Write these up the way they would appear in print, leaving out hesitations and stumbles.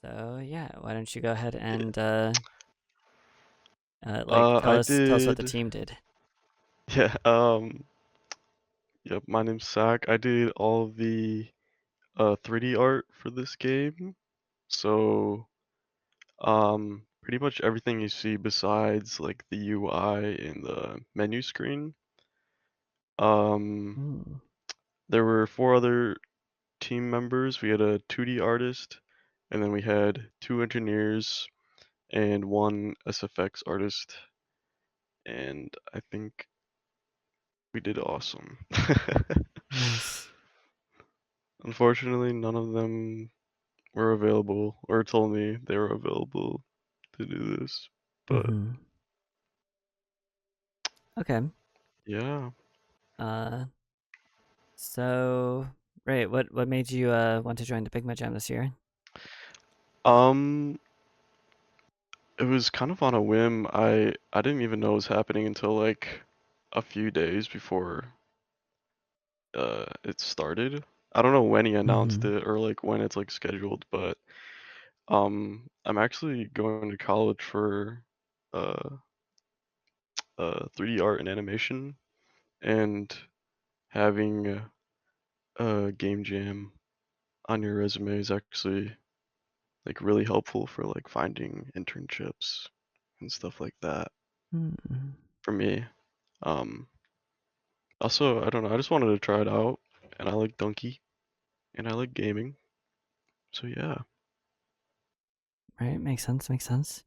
So yeah, why don't you go ahead Yeah. and like I tell us what the did. team did. Yeah. Yep. My name's Sac. I did all of the 3D art for this game. So pretty much everything you see besides like the UI and the menu screen. Um, Hmm. there were four other team members. We had a 2D artist, and then we had two engineers and one SFX artist. And I think we did awesome. Nice. Unfortunately, none of them were available or told me they were available to do this. But Mm-hmm. Okay. yeah. Uh, so right, what made you want to join the BigMod Jam this year? Um it was kind of on a whim. I didn't even know it was happening until like a few days before it started. I don't know when he announced Mm-hmm. it or like when it's like scheduled, but I'm actually going to college for uh 3D art and animation, and having a game jam on your resume is actually like really helpful for like finding internships and stuff like that Mm-hmm. for me. Um, Also, I don't know, I just wanted to try it out, and I like Donkey, and I like gaming, so yeah. Right, makes sense, makes sense.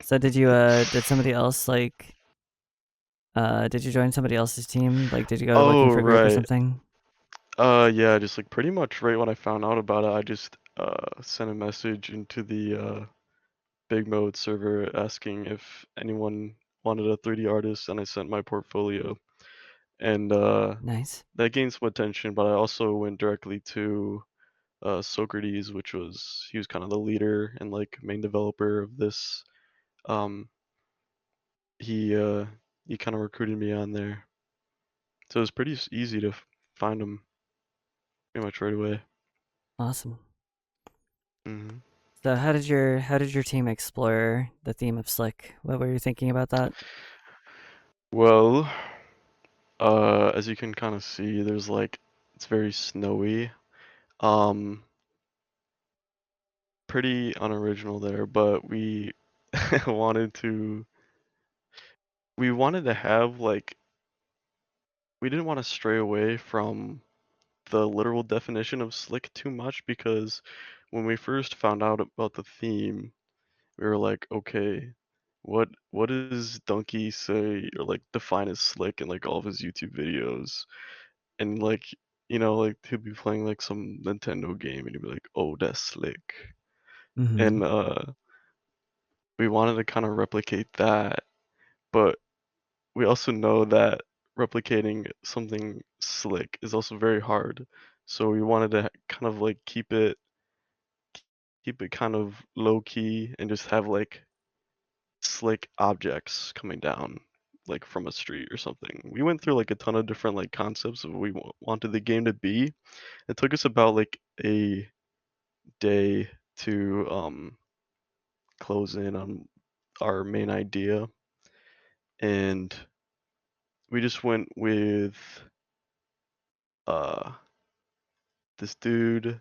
So did somebody else like did you join somebody else's team? Like did you go looking Oh, for a group or right. something? Yeah, just like pretty much right when I found out about it, I just sent a message into the BigMode server asking if anyone wanted a 3D artist, and I sent my portfolio. And Nice. that gained some attention, but I also went directly to Socradeez, which was he was kind of the leader and like main developer of this. Um, he uh, he kind of recruited me on there, so it was pretty easy to find him pretty much right away. Awesome. hmm So how did your team explore the theme of slick? What were you thinking about that? Well, as you can kind of see, there's like it's very snowy. Um, Pretty unoriginal there, but we wanted to we wanted to have like we didn't want to stray away from the literal definition of slick too much, because when we first found out about the theme, we were like, okay, what does Donkey say or like define as slick in like all of his YouTube videos? And like, like he'll be playing like some Nintendo game and he'll be like, oh, that's slick. Mm-hmm. And we wanted to kind of replicate that, but we also know that replicating something slick is also very hard. So we wanted to kind of like keep it kind of low key and just have like slick objects coming down like from a street or something. We went through like a ton of different like concepts of what we wanted the game to be. It took us about like a day to close in on our main idea, and we just went with uh this dude.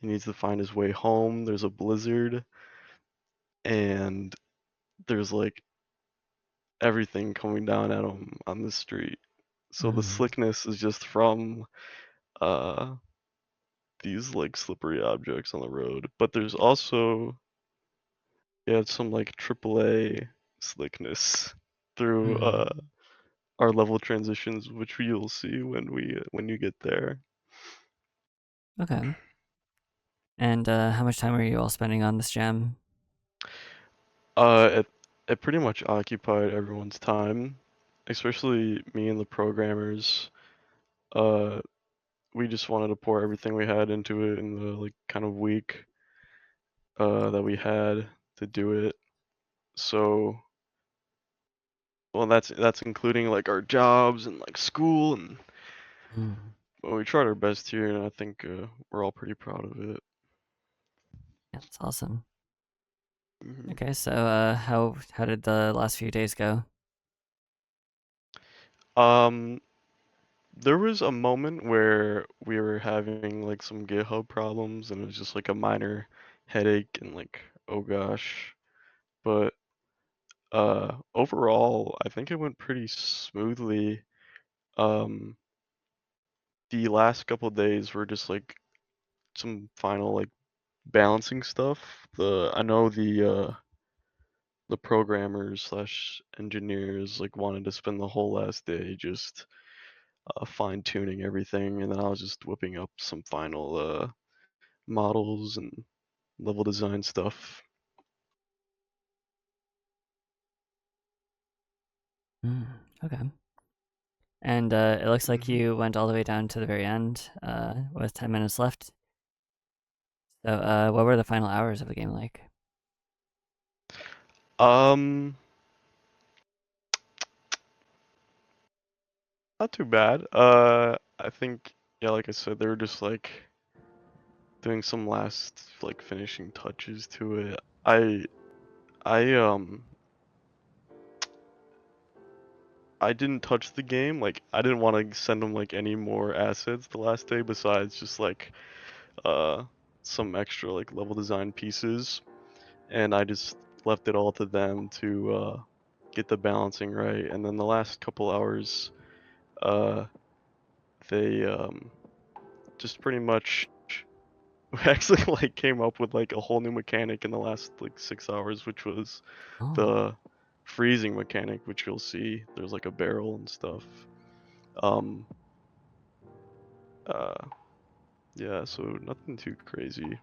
He needs to find his way home. There's a blizzard, and there's like everything coming down at him on the street. So the Mm-hmm. slickness is just from uh these like slippery objects on the road. But there's also some like AAA slickness through Mm-hmm. our level transitions, which you'll see when you get there. Okay. And how much time were you all spending on this jam? It pretty much occupied everyone's time, especially me and the programmers. Uh, we just wanted to pour everything we had into it in the like kind of week that we had to do it. So, well, that's including like our jobs and like school, and Mm. well, we tried our best here, and I think we're all pretty proud of it. That's awesome. Hmm. Okay, so how did the last few days go? Um, there was a moment where we were having like some GitHub problems, and it was just like a minor headache, and like, oh gosh. But overall, I think it went pretty smoothly. Um, the last couple days were just like some final like balancing stuff. I know the programmers slash engineers like wanted to spend the whole last day just fine tuning everything, and then I was just whipping up some final models and level design stuff. Mm, okay. And it looks like Hmm. you went all the way down to the very end with 10 minutes left. So, what were the final hours of the game like? Um, Not too bad. I think, yeah, like I said, they were just like doing some last like finishing touches to it. I I didn't touch the game. Like I didn't want to send them like any more assets the last day besides just like uh some extra like level design pieces, and I just left it all to them to get the balancing right. And then the last couple hours uh they just pretty much we actually like came up with like a whole new mechanic in the last like 6 hours, which was Oh, the freezing mechanic, which you'll see there's like a barrel and stuff. Um uh yeah, so nothing too crazy.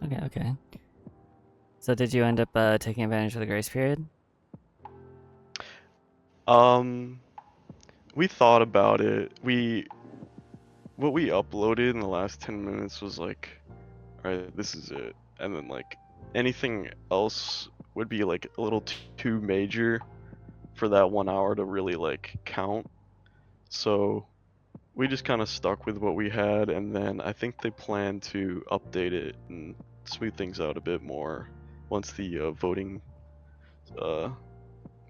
okay, okay. So, did you end up taking advantage of the grace period? Um we thought about it. We What we uploaded in the last 10 minutes was like, alright, this is it. And then like anything else would be like a little too major for that 1 hour to really like count. So we just kind of stuck with what we had, and then I think they plan to update it and smooth things out a bit more once the voting uh,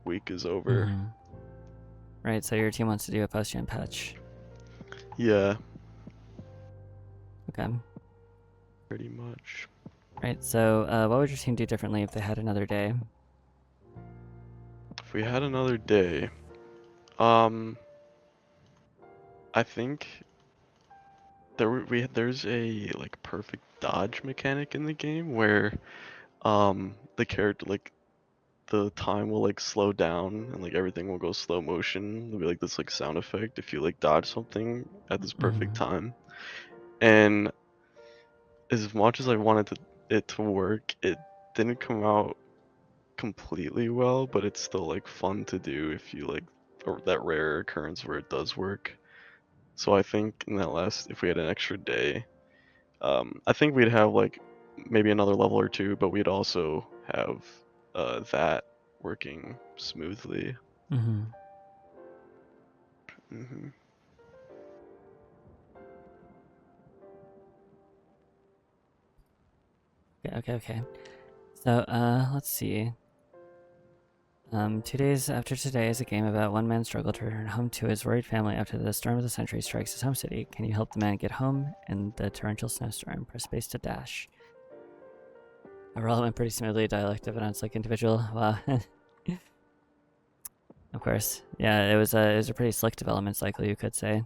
week is over. Mm-hmm. Right, so your team wants to do a post-gen patch. Yeah, Okay. pretty much. Right, so what would your team do differently if they had another day? If we had another day, um, I think there's a like perfect dodge mechanic in the game where the character like the time will like slow down and like everything will go slow motion. There'll be like this like sound effect if you like dodge something at this perfect Mm-hmm. time. And as much as I wanted it to work, it didn't come out completely well, but it's still like fun to do if you like or that rare occurrence where it does work. So I think in that last if we had an extra day, I think we'd have like maybe another level or two, but we'd also have that working smoothly. Mm-hmm. Hmm. Okay, okay, okay. So, let's see. 2 days after today is a game about one man's struggle to return home to his worried family after the storm of the century strikes his home city. Can you help the man get home in the torrential snowstorm? Press space to dash. Overall, it went pretty smoothly. Dialect evidence like individual. Wow. Of course. Yeah, it was a pretty slick development cycle, you could say.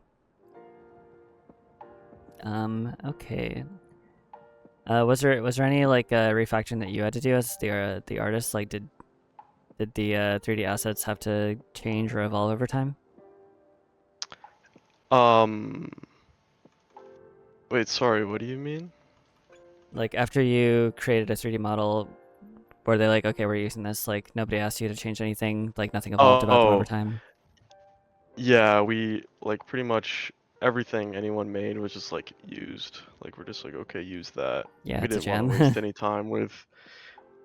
Okay. Was there any like refactoring that you had to do as the artist? Like, did the 3D assets have to change or evolve over time? Um, Wait, sorry, what do you mean? Like after you created a 3D model, were they like, okay, we're using this? Like nobody asked you to change anything. Like nothing evolved about them over Oh, time. yeah, we like pretty much everything anyone made was just like used. Like we're just like, okay, use that. Yeah, We it's a didn't want to gem. waste any time with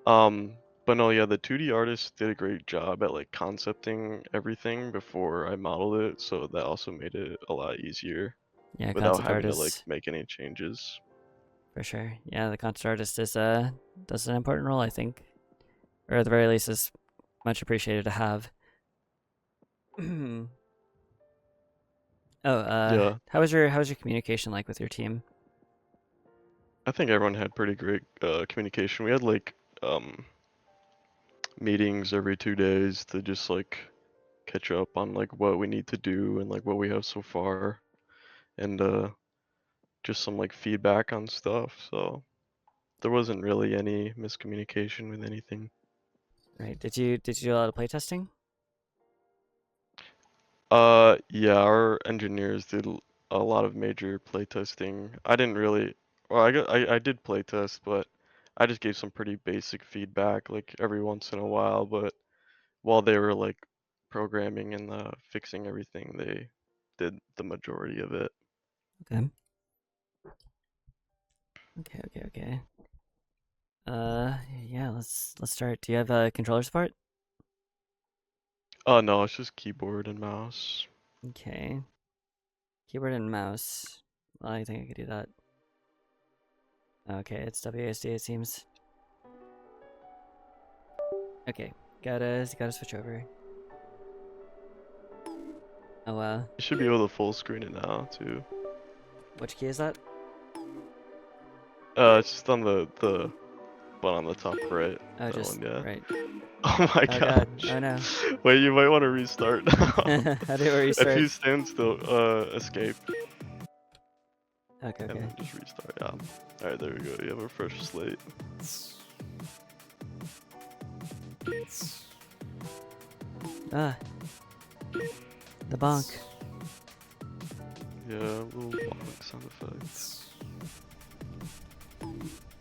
um but no, yeah, the 2D artist did a great job at like concepting everything before I modeled it, so that also made it a lot easier Yeah, without concept having to like artists. make any changes. For sure. Yeah, the content artist is does an important role, I think, or at the very least is much appreciated to have. Oh, Yeah, how was your communication like with your team? I think everyone had pretty great communication. We had like meetings every 2 days to just like catch up on like what we need to do and like what we have so far, and just some like feedback on stuff. So there wasn't really any miscommunication with anything. Right? Did you do a lot of playtesting? Yeah, our engineers did a lot of major playtesting. I didn't really, well, I did playtest, but I just gave some pretty basic feedback like every once in a while. But while they were like programming and fixing everything, they did the majority of it. Okay. Okay. Yeah. Let's start. Do you have a controller support? Oh no, it's just keyboard and mouse. Okay. Keyboard and mouse. Well, I think I could do that. Okay, it's WASD it seems. Okay, gotta switch over. Oh wow. You should be able to full screen it now too. Which key is that? It's just on the one on the top right. Oh, That just one, yeah. right. Oh my Oh god. gosh. Oh no. Wait, you might want to restart now. How do we If restart? you stand still, escape, Okay. and then just restart. Yeah. Alright, there we go. You have a fresh slate. Ah. The bonk. Yeah, little bonk sound effects.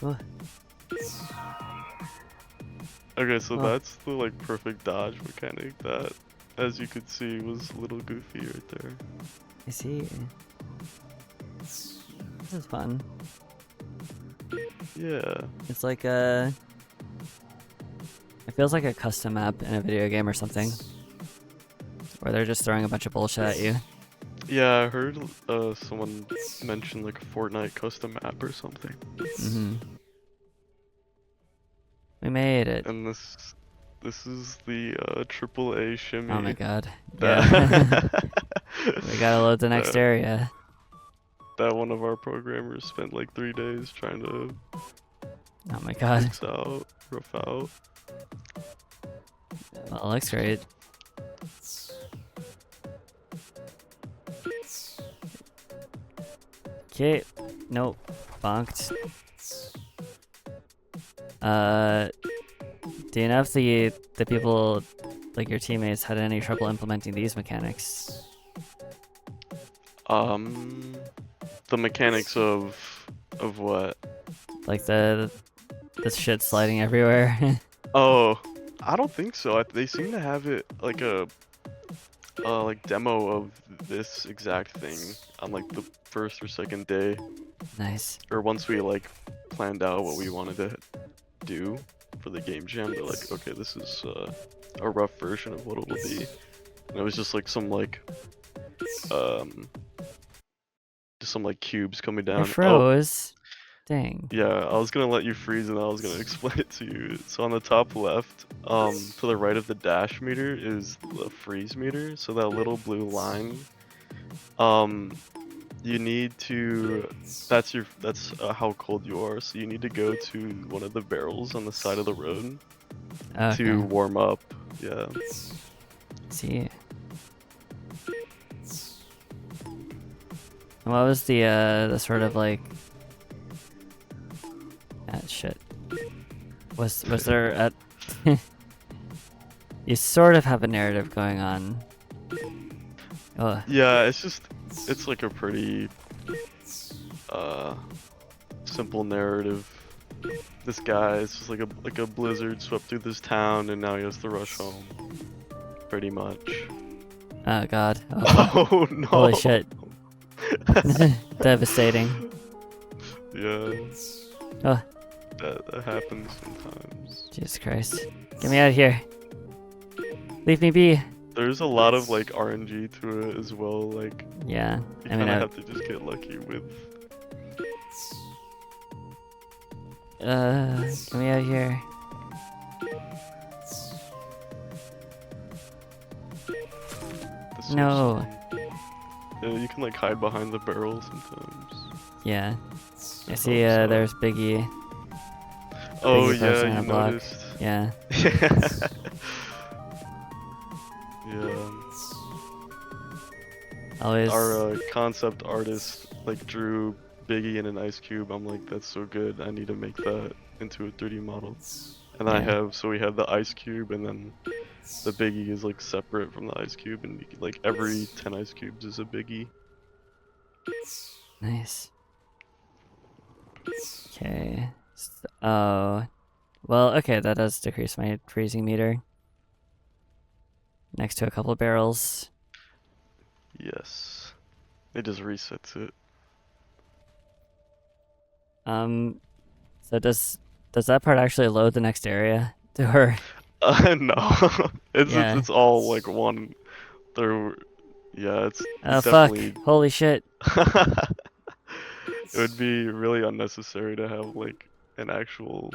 Oh. Okay, so Oh. that's the like perfect dodge mechanic that, as you could see, was a little goofy right there. I see. This is fun. Yeah. It's like a. It feels like a custom map in a video game or something. Where they're just throwing a bunch of bullshit at you. Yeah, I heard someone mention like a Fortnite custom map or something. Mm-hmm. We made it. And this is the AAA shimmy. Oh my god. Yeah. We gotta load the next that, area. that one of our programmers spent like 3 days trying to Oh my god. fix out, rough out. Well, it looks great. Okay. Nope. Bonked. Do you know if the people, like your teammates, had any trouble implementing these mechanics? The mechanics of what? Like the shit sliding everywhere? Oh, I don't think so. They seem to have it like a like demo of this exact thing on like the first or second day, Nice. or once we like planned out what we wanted to do for the game jam. They're like, okay, this is a rough version of what it'll be. And it was just like some like just some like cubes coming down. It froze. Dang. Yeah, I was gonna let you freeze and I was gonna explain it to you. So on the top left, to the right of the dash meter is the freeze meter. So that little blue line, you need to, that's how cold you are. So you need to go to one of the barrels on the side of the road Okay. to warm up. Yeah. See. And what was the sort of like? Ah, shit. Was there a? You sort of have a narrative going on. Oh. Yeah, it's like a pretty simple narrative. This guy is just like a blizzard swept through this town and now he has to rush home. Pretty much. Oh god. Oh, Oh no. holy shit. Devastating. Yeah. Oh, That happens sometimes. Jesus Christ. Get me out of here. Leave me be. There's a lot of like RNG to it as well, like Yeah. you I mean, kinda have to just get lucky with Get me out of here. This No. you can like hide behind the barrel sometimes. Yeah. I Oh, see, so- there's Biggie. Oh Biggie posting on yeah, a you block. noticed. Yeah. Yeah. Always. Our concept artist like drew Biggie in an ice cube. I'm like, that's so good. I need to make that into a 3D model. And Yeah. we have the ice cube, and then the Biggie is like separate from the ice cube, and you can, like every 10 ice cubes is a Biggie. Nice. Okay. Oh. Well, okay, that does decrease my freezing meter. Next to a couple of barrels. Yes. It just resets it. So does that part actually load the next area? Or No. It's yeah. it's all like one. There. Yeah, it's Oh fuck! definitely. Holy shit! It would be really unnecessary to have like an actual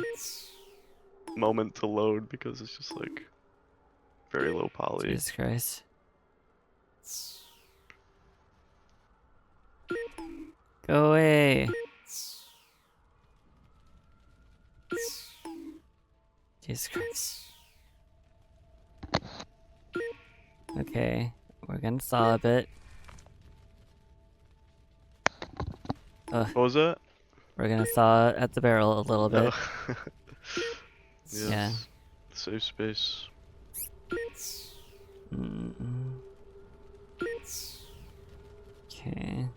moment to load because it's just like very low poly. Jesus Christ! Go away! Jesus Christ! Okay, we're gonna thaw a bit. What was that? We're gonna thaw at the barrel a little bit. Oh. Yes. Yeah. Safe space. Okay.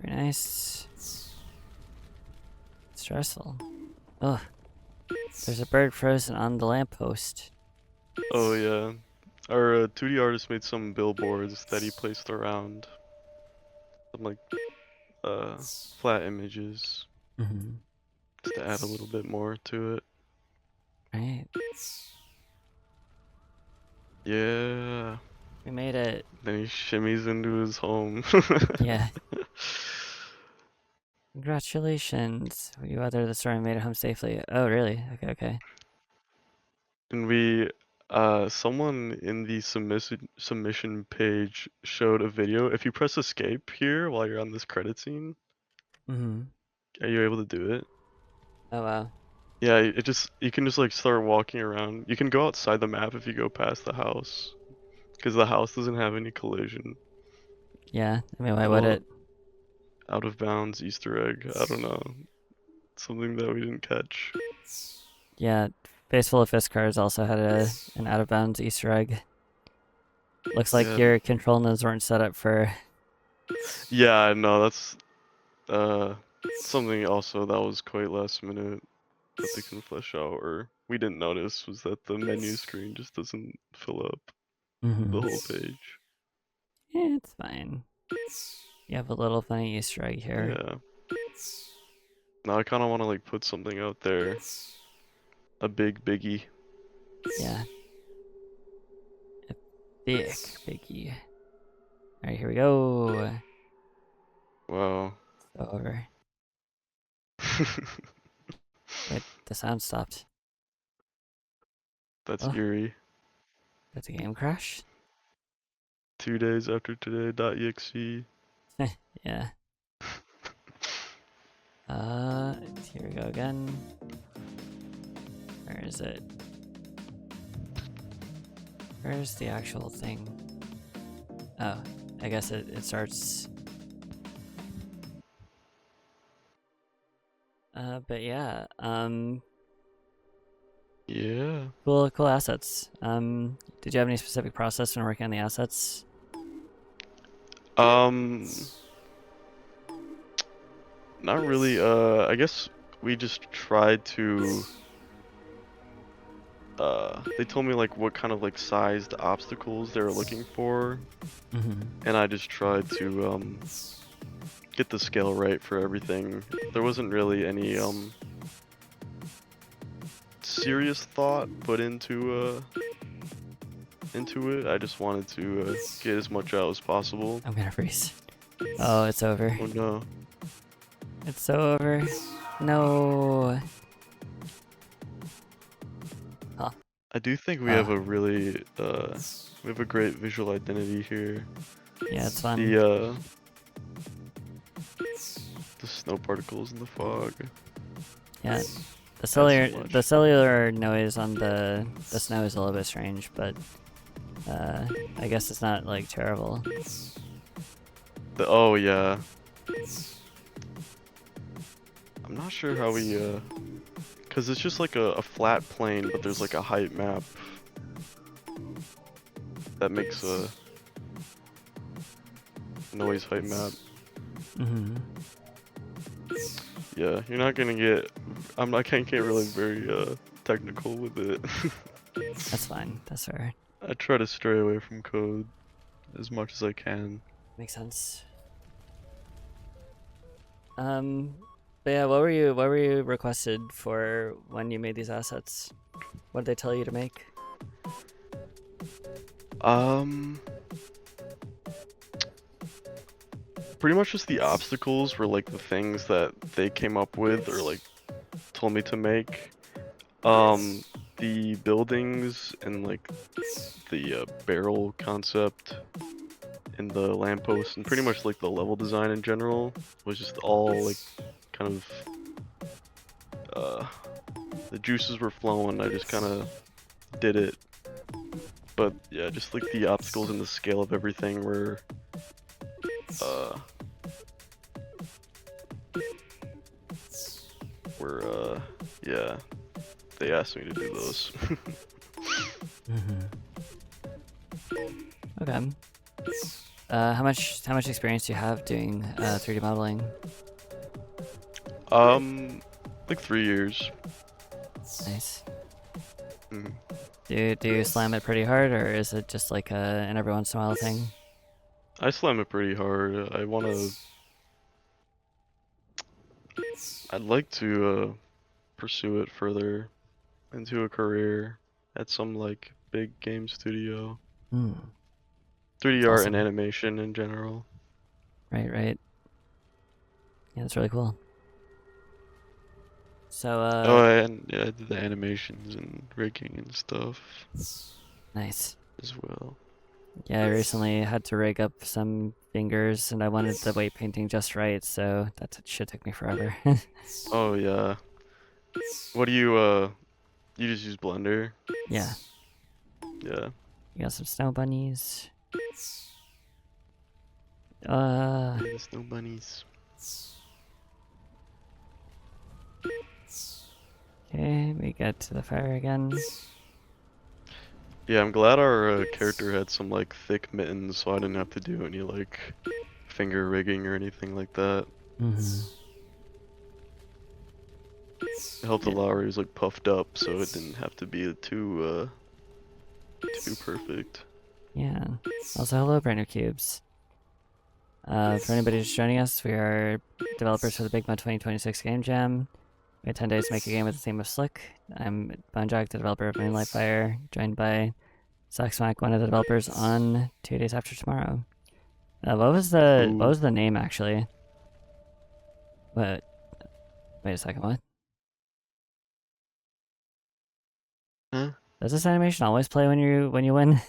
Very nice. Stressful. Ugh. There's a bird frozen on the lamppost. Oh yeah. Our 2D artist made some billboards that he placed around. Some like flat images. Mm-hmm. Just to add a little bit more to it. Right. Yeah. We made it. Then he shimmies into his home. Yeah. Congratulations. You weathered the storm and made it home safely. Oh, really? Okay. And we, someone in the submission page showed a video. If you press escape here while you're on this credit scene, Mm-hmm. are you able to do it? Oh, wow. Yeah, you can just like start walking around. You can go outside the map if you go past the house, because the house doesn't have any collision. Yeah, I mean, why would it? Out of bounds Easter egg. I don't know. Something that we didn't catch. Yeah, Face Full of Fist cards also had an out of bounds Easter egg. Looks like Yeah. your control nodes weren't set up for. Yeah, no, that's something also that was quite last minute that they can flesh out, or we didn't notice, was that the menu screen just doesn't fill up the whole page. Yeah, it's fine. You have a little funny Easter egg here. Yeah. Now I kind of want to like put something out there. A big biggie. Yeah. A big biggie. Alright, here we go. Wow. It's over. Wait, the sound stopped. That's Oh. eerie. Did the game crash? 2 days after today.exe. Yeah. Here we go again. Where is it? Where's the actual thing? Oh, I guess it starts. But yeah, Yeah. cool assets. Did you have any specific process when working on the assets? Not really. I guess we just tried to. They told me like what kind of like sized obstacles they were looking for, and I just tried to get the scale right for everything. There wasn't really any serious thought put into it. I just wanted to get as much out as possible. I'm gonna freeze. Oh, it's over. Oh no. It's so over. No. Huh. I do think we have a really we have a great visual identity here. Yeah, it's fun. The snow particles in the fog. Yeah. The so cellular noise on the snow is a little bit strange, but I guess it's not like terrible. Oh yeah. I'm not sure how we cause it's just like a flat plane, but there's like a height map that makes a noise height map. Mm-hmm. Yeah, you're not gonna get. I can't get really very technical with it. That's fine. That's fair. I try to stray away from code as much as I can. Makes sense. But yeah, what were you requested for when you made these assets? What did they tell you to make? Pretty much just the obstacles were like the things that they came up with or like told me to make. The buildings and like the barrel concept and the lamppost and pretty much like the level design in general was just all like kind of the juices were flowing. I just kind of did it. But yeah, just like the obstacles and the scale of everything were yeah, they asked me to do those. Okay. How much experience do you have doing 3D modeling? Like 3 years. Nice. Mm. Do you slam it pretty hard, or is it just like an every once in a while thing? I slam it pretty hard. I'd like to pursue it further into a career at some like big game studio. 3D art and Awesome. animation in general. Right, right. Yeah, that's really cool. So, Oh, and yeah, I did the animations and rigging and stuff nice. as well. Yeah, I recently had to rig up some fingers, and I wanted the weight painting just right, so that shit took me forever. Oh yeah. What do you just use Blender? Yeah. Yeah. You got some snow bunnies. Yeah, the snow bunnies. Okay, we get to the fire again. Yeah, I'm glad our character had some like thick mittens, so I didn't have to do any like finger rigging or anything like that. It helped a lot where he was like puffed up, so it didn't have to be too perfect. Yeah. Also, hello, brand new cubes. For anybody just joining us, we are developers for the BIGMODE 2026 Game Jam. We had 10 days to make a game with the theme of Slick. I'm BBanjo, the developer of Moonlight Fire, joined by SacSmac, one of the developers, on 2 days after tomorrow. What was the name actually? Wait a second, what? Huh? Does this animation always play when you win?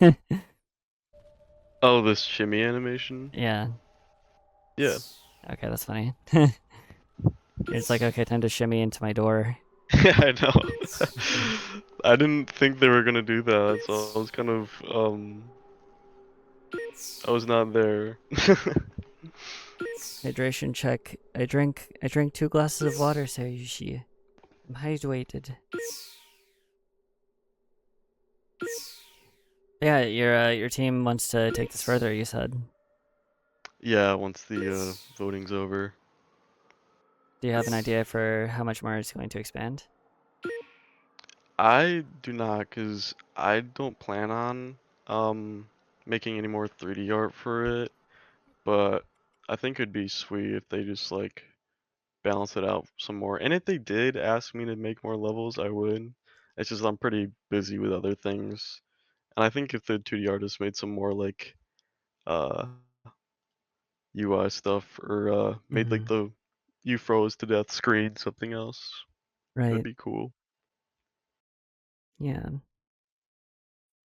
Oh, this shimmy animation? Yeah. Yeah. Okay, that's funny. It's like, okay, time to shimmy into my door. Yeah, I know. I didn't think they were gonna do that, so I was kind of I was not there. Hydration check. I drink 2 glasses of water, so I'm hydrated. Yeah, your team wants to take this further, you said. Yeah, once the voting's over. Do you have an idea for how much more it's going to expand? I do not, cause I don't plan on making any more 3D art for it, but I think it'd be sweet if they just like balance it out some more. And if they did ask me to make more levels, I would. It's just I'm pretty busy with other things. And I think if the 2D artist made some more like uh UI stuff or made like the you froze to death screen something else. That'd Right. be cool. Yeah.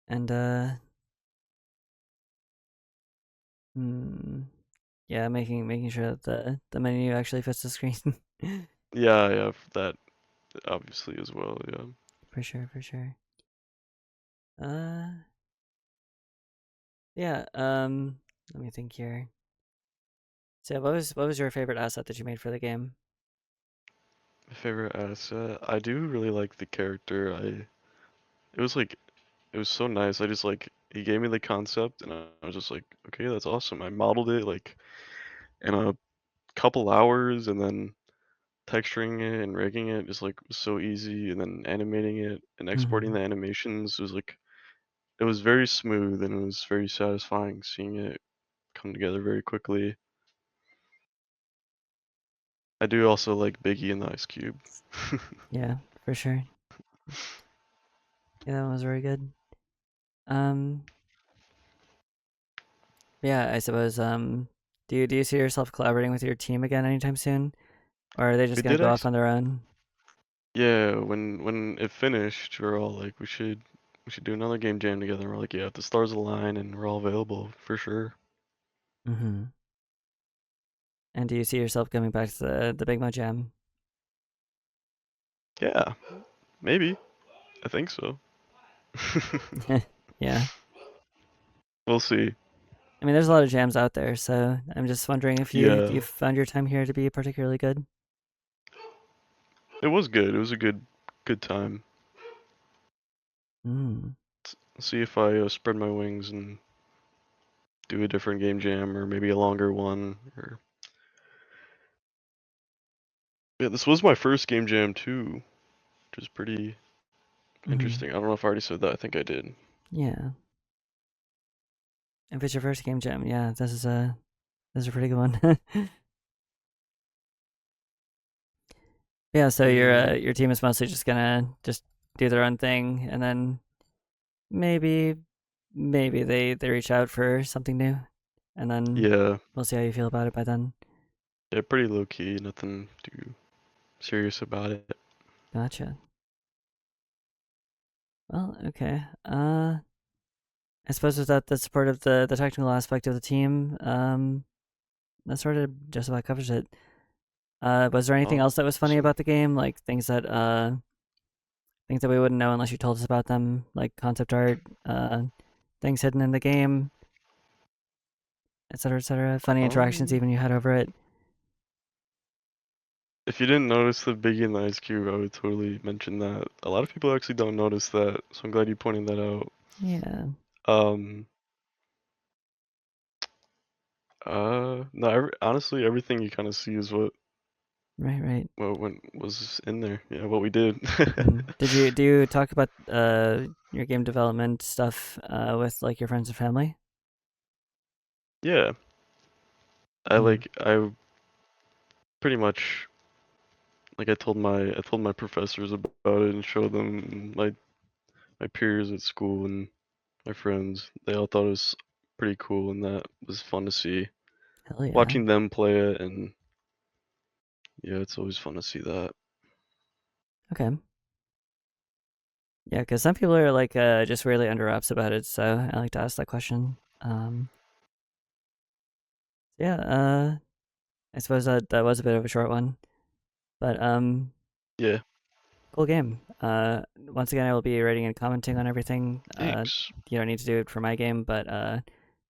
And hmm, yeah, making sure that the menu actually fits the screen. Yeah, yeah, that obviously as well. Yeah. For sure, for sure. Uh, yeah. Let me think here. So, what was your favorite asset that you made for the game? My favorite asset. I do really like the character. It was like it was so nice. I just like he gave me the concept and I was just like, okay, that's awesome. I modeled it like in a couple hours and then texturing it and rigging it just like was so easy and then animating it and exporting Mm-hmm. the animations was like it was very smooth and it was very satisfying seeing it come together very quickly. I do also like Biggie and the Ice Cube. Yeah, for sure. Yeah, that one was very good. Um, yeah, I suppose. Do you see yourself collaborating with your team again anytime soon, or are they just We gonna did go off actually, on their own? yeah, when it finished, we are all like we should do another game jam together. And we're like, yeah, if the stars align and we're all available for sure. Mm-hmm. And do you see yourself coming back to the Big Mo Jam? Yeah, maybe. I think so. Yeah. We'll see. I mean, there's a lot of jams out there, so I'm just wondering if you Yeah, found your time here to be particularly good. it was good. It was a good time. Mm. See if I spread my wings and do a different game jam or maybe a longer one. Or yeah, this was my first game jam too, which is pretty Mm-hmm. interesting. I don't know if I already said that. I think I did. Yeah. If it's your first game jam, yeah, this is a pretty good one. Yeah, so Mm, your team is mostly just gonna just do their own thing, and then maybe they reach out for something new, and then yeah, we'll see how you feel about it by then. yeah, pretty low key. Nothing too serious about it. Gotcha. Well, okay. I suppose without the support of the technical aspect of the team, that sort of just about covers it. Was there anything else that was funny Awesome. about the game? Like things that we wouldn't know unless you told us about them, like concept art, things hidden in the game, etc., etc. Funny interactions Um, even you had over it. if you didn't notice the Biggie and the Ice Cube, I would totally mention that. A lot of people actually don't notice that, so I'm glad you pointed that out. Yeah. Um, no, honestly, everything you kind of see is Right. Right. what went was in there. Yeah, what we did. Do you talk about your game development stuff with like your friends and family? Yeah, Mm. I pretty much like I told my professors about it and showed them my peers at school and my friends. They all thought it was pretty cool and that was fun to see. Hell yeah. Watching them play it and yeah, it's always fun to see that. Okay. Yeah, because some people are like just really under wraps about it, so I like to ask that question. Yeah. I suppose that was a bit of a short one, but Yeah, cool game. Once again, I will be rating and commenting on everything. thanks. You don't need to do it for my game, but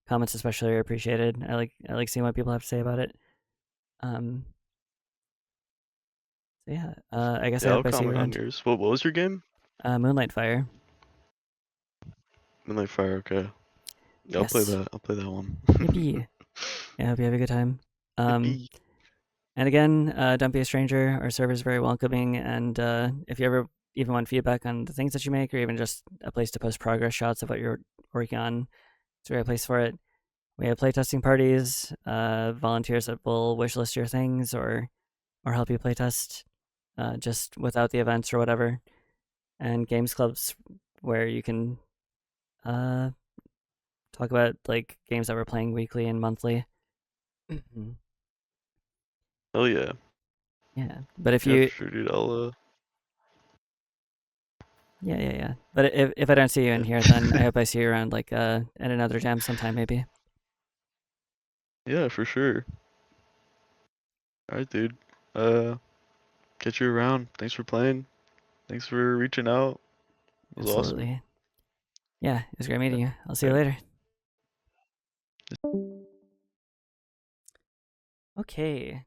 comments especially are appreciated. I like seeing what people have to say about it. Um, so yeah, I guess I Yeah, hope I'll I see you comment on around. yours. What was your game? Moonlight Fire. Midnight Fire, okay. Yeah, I'll play Yes. that. I'll play that one. Yippee. Yeah, I hope you have a good time. Um, Yippee. and again, don't be a stranger. Our server is very welcoming, and if you ever even want feedback on the things that you make, or even just a place to post progress shots of what you're working on, it's a great place for it. We have playtesting parties, volunteers that will wishlist your things or help you playtest just without the events or whatever, and games clubs where you can uh, talk about like games that we're playing weekly and monthly. Hell yeah. Yeah, but if Yeah, for you, sure, dude. I'll yeah. But if I don't see you in here, then I yeah. hope I see you around like at another jam sometime maybe. Yeah, for sure. All right, dude. Uh, catch you around. Thanks for playing. Thanks for reaching out. It was awesome. Absolutely. Yeah, it was great Yeah. meeting you. I'll see All you right. later. Okay.